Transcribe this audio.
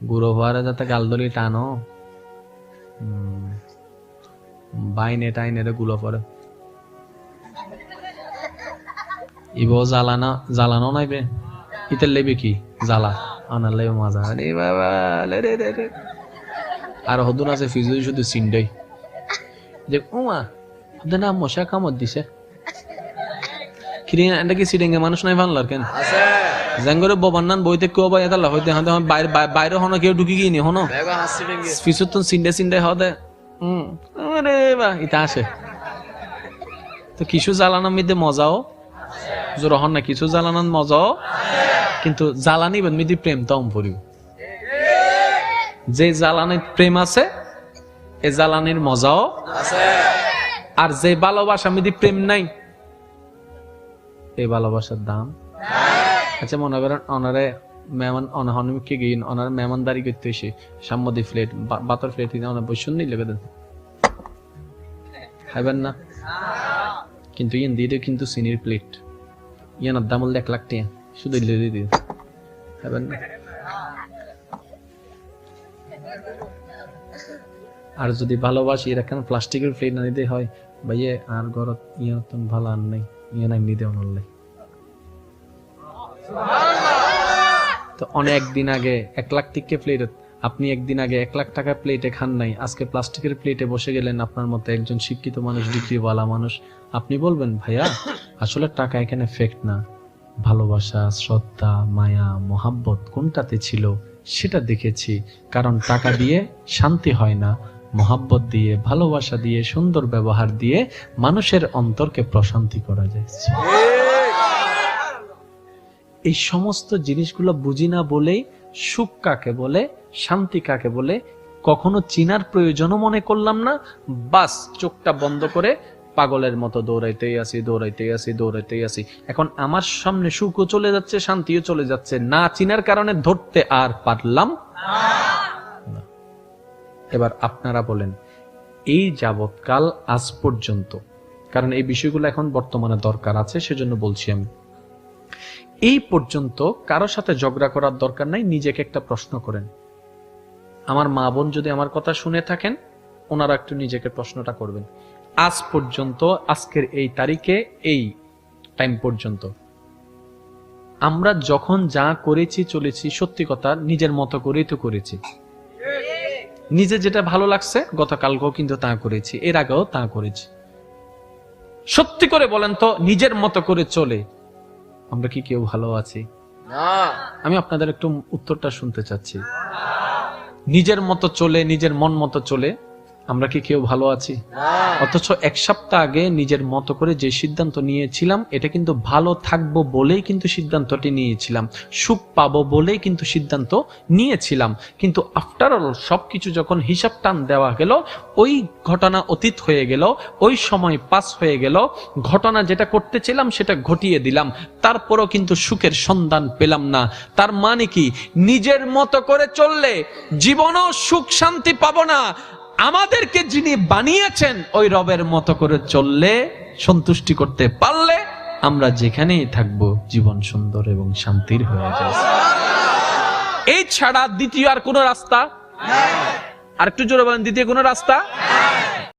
গুঁড়ো হওয়ারে যাতে গালদলি টানো বাইনে টাইনে গুলো পরে ইবো জ্বালানো নাইবে ইতের লেবে কি জ্বালা আনার লেবে মজা আরে বাবা রে আর হদুন আছে ফিজু শুধু সিন্ডাই যে উমা হদে না মশা কামড় দিছে কিরিং এটা কি সিডিংয়ে মানুষ নাই বাংলার কেন আছে জাঙ্গরে ববান্নান বইতে কেউ বা এটা হইতে হতে বাইরে বাইরে হনো কেউ ঢুকি গিয়ে নি হনো ফিসুতন সিন্ডে হদে আরে বা এটা আসে তো কিছু জ্বালানোর মধ্যে মজাও জোর হন না কিছু জ্বালানোর মজাও কিন্তু জ্বালানি মধ্যে প্রেম তম পড়িব যে জ্বালানির প্রেম আছে এ জ্বালানির মজাও আছে আর যে ভালোবাসা মধ্যে প্রেম নাই এই ভালোবাসার দাম আচ্ছা মনে করেন অনারে মেহমান অনহনকে গিয়ে অনার মেহমানদারি করতে এসে সাম্মদি ফ্লেট বাতর ফ্লেট অনেক বৈশন নেই লেগে দেন খাইবেন না কিন্তু ইয়ে দিয়ে কিন্তু সিনির প্লেট ইয়ানার দাম হল 1 লাখ টাকা শুধু দিয়ে দিয়ে খাইবেন না আর যদি ভালোবাসি এরকম প্লাস্টিকের প্লেট না দিতে হয় ভাইয়ে আর ঘরত ইয়ে ভালো আর নাই ইয়ে নাই নিতে অনলাই তো অনেক দিন আগে 1 লাখ টাকা প্লেট আপনি একদিন আগে 1 লাখ টাকা প্লেটে খান নাই আজকে প্লাস্টিকের প্লেটে বসে গেলেন আপনার মতো একজন শিক্ষিত মানুষ ডিগ্রিওয়ালা মানুষ আপনি বলবেন ভাইয়া আসলে টাকা এখানে ফেক্ট না ভালোবাসা শ্রদ্ধা মায়া মোহাব্বত কোনটাতে ছিল সেটা দেখেছি কারণ টাকা দিয়ে শান্তি হয় না মোহাব্বত দিয়ে ভালোবাসা দিয়ে সুন্দর ব্যবহার দিয়ে মানুষের অন্তরকে প্রশান্তি করা যায় এই সমস্ত জিনিসগুলো বুঝি না বলেই সুখ কাকে বলে শান্তি কাকে বলে কখনো চিনার প্রয়োজনও মনে করলাম না বাস চোখটা বন্ধ করে পাগলের মতো দৌড়াইতেই আসি এখন আমার সামনে সুখও চলে যাচ্ছে শান্তিও চলে যাচ্ছে না চিনার কারণে ধরতে আর পারলাম না এবার আপনারা বলেন এই যাবৎকাল আজ পর্যন্ত কারণ এই বিষয়গুলো এখন বর্তমানে দরকার আছে সেজন্য বলছি আমি এই পর্যন্ত কারো সাথে ঝগড়া করার দরকার নাই নিজেকে একটা প্রশ্ন করেন আমার মা বোন যদি আমার কথা শুনে থাকেন ওনারা একটু নিজেকে প্রশ্নটা করবেন আজ পর্যন্ত আজকের এই তারিখে এই টাইম পর্যন্ত আমরা যখন যা করেছি চলেছি সত্যি কথা নিজের মতো করেই তো করেছি নিজে যেটা ভালো লাগছে গতকালকেও কিন্তু তা করেছি এর আগেও তা করেছি সত্যি করে বলেন তো নিজের মতো করে চলে আমরা কি কেউ ভালো আছি না আমি আপনাদের একটু উত্তরটা শুনতে চাচ্ছি নিজের মতো চলে নিজের মন মতো চলে আমরা কি কেউ ভালো আছি না অথচ 1 সপ্তাহ আগে নিজের মতো করে যে সিদ্ধান্ত নিয়েছিলাম এটা কিন্তু ভালো থাকবো বলেই কিন্তু সিদ্ধান্তটি নিয়েছিলাম সুখ পাবো বলেই কিন্তু সিদ্ধান্ত নিয়েছিলাম কিন্তু আফটার অল সবকিছু যখন হিসাব টান দেওয়া গেল ওই ঘটনা অতীত হয়ে গেল ওই সময় পাস হয়ে গেল ঘটনা যেটা করতেছিলাম সেটা ঘটিয়ে দিলাম তারপরও কিন্তু সুখের সন্ধান পেলাম না তার মানে কি নিজের মতো করে চললে জীবনও সুখ শান্তি পাবো না আমাদেরকে যিনি বানিয়েছেন ওই রবের মতো করে চললে সন্তুষ্টি করতে পারলে আমরা যেখানেই থাকবো জীবন সুন্দর এবং শান্তির হয়ে যায় এই ছাড়া দ্বিতীয় আর কোনো রাস্তা আর একটু জোরে বলেন দ্বিতীয় কোনো রাস্তা